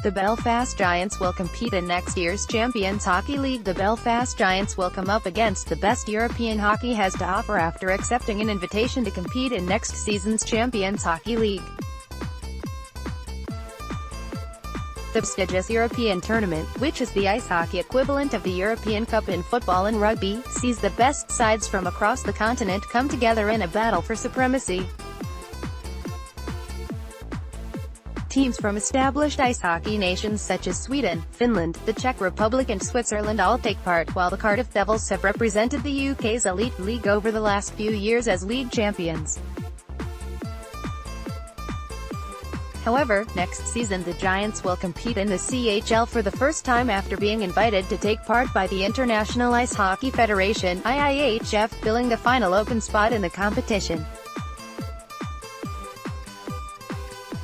The Belfast Giants will compete in next year's Champions Hockey League. The Belfast Giants will come up against the best European hockey has to offer after accepting an invitation to compete in next season's Champions Hockey League. The prestigious European tournament, which is the ice hockey equivalent of the European Cup in football and rugby, sees the best sides from across the continent come together in a battle for supremacy. Teams from established ice hockey nations such as Sweden, Finland, the Czech Republic and Switzerland all take part, while the Cardiff Devils have represented the UK's elite league over the last few years as league champions. However, next season the Giants will compete in the CHL for the first time after being invited to take part by the International Ice Hockey Federation (IIHF), filling the final open spot in the competition.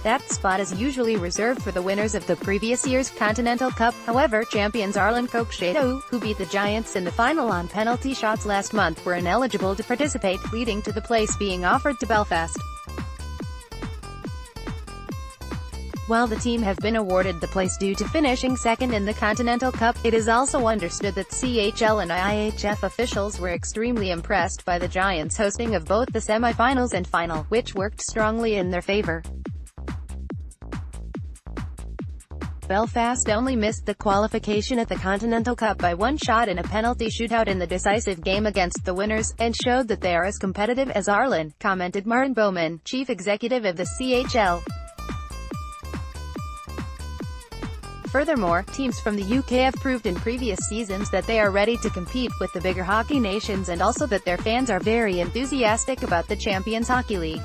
That spot is usually reserved for the winners of the previous year's Continental Cup. However, champions Arlon Cokshato, who beat the Giants in the final on penalty shots last month, were ineligible to participate, leading to the place being offered to Belfast. While the team have been awarded the place due to finishing second in the Continental Cup, it is also understood that CHL and IIHF officials were extremely impressed by the Giants' hosting of both the semi-finals and final, which worked strongly in their favor. Belfast only missed the qualification at the Continental Cup by one shot in a penalty shootout in the decisive game against the winners, and showed that they are as competitive as Arlon, commented Martin Bowman, chief executive of the CHL. Furthermore, teams from the UK have proved in previous seasons that they are ready to compete with the bigger hockey nations, and also that their fans are very enthusiastic about the Champions Hockey League.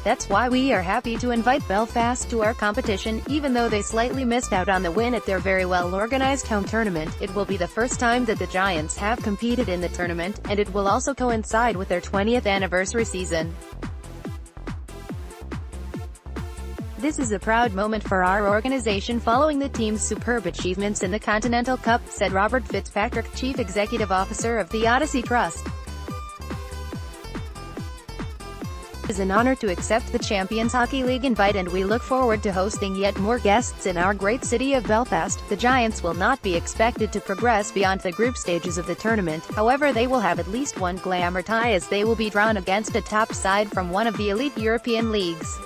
That's why we are happy to invite Belfast to our competition, even though they slightly missed out on the win at their very well-organized home tournament. It will be the first time that the Giants have competed in the tournament, and it will also coincide with their 20th anniversary season. This is a proud moment for our organization following the team's superb achievements in the Continental Cup, said Robert Fitzpatrick, Chief Executive Officer of the Odyssey Trust. It is an honor to accept the Champions Hockey League invite, and we look forward to hosting yet more guests in our great city of Belfast. The Giants will not be expected to progress beyond the group stages of the tournament, however they will have at least one glamour tie as they will be drawn against a top side from one of the elite European leagues.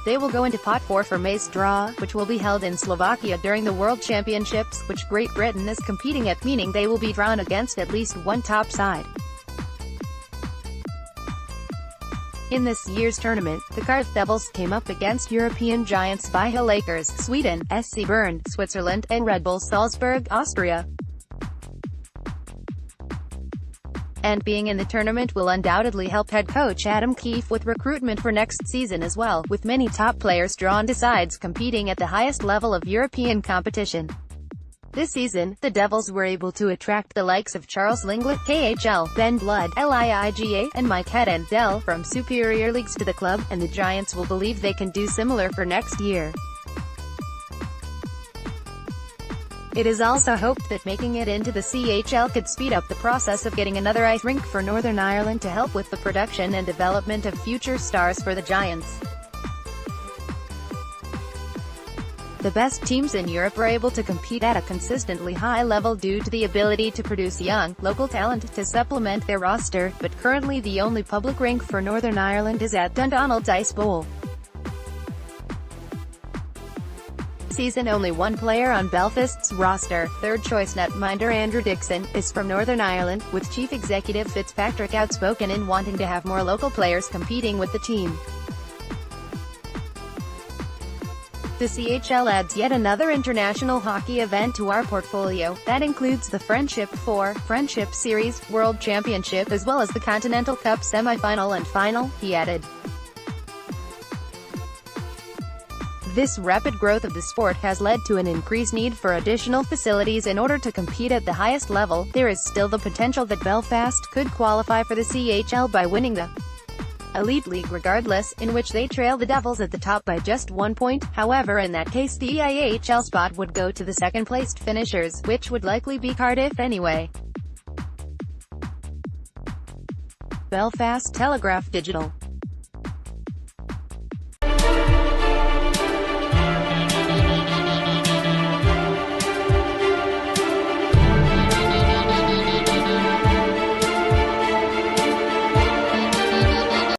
They will go into pot 4 for May's draw, which will be held in Slovakia during the World Championships, which Great Britain is competing at, meaning they will be drawn against at least one top side. In this year's tournament, the Cardiff Devils came up against European giants Vihel Lakers, Sweden, SC Bern, Switzerland, and Red Bull Salzburg, Austria. And being in the tournament will undoubtedly help head coach Adam Keefe with recruitment for next season as well, with many top players drawn to sides competing at the highest level of European competition. This season, the Devils were able to attract the likes of Charles Linglet, KHL, Ben Blood, LIIGA, and Mike Hedden, Dell, from superior leagues to the club, and the Giants will believe they can do similar for next year. It is also hoped that making it into the CHL could speed up the process of getting another ice rink for Northern Ireland to help with the production and development of future stars for the Giants. The best teams in Europe are able to compete at a consistently high level due to the ability to produce young, local talent to supplement their roster, but currently the only public rink for Northern Ireland is at Dundonald's Ice Bowl. Season only one player on Belfast's roster, third-choice netminder Andrew Dixon, is from Northern Ireland, with Chief Executive Fitzpatrick outspoken in wanting to have more local players competing with the team. The CHL adds yet another international hockey event to our portfolio. That includes the Friendship 4, Friendship Series, World Championship as well as the Continental Cup semi-final and final, he added. This rapid growth of the sport has led to an increased need for additional facilities in order to compete at the highest level. There is still the potential that Belfast could qualify for the CHL by winning the Elite League regardless, in which they trail the Devils at the top by just 1 point. However, in that case the IHL spot would go to the second-placed finishers, which would likely be Cardiff anyway. Belfast Telegraph Digital.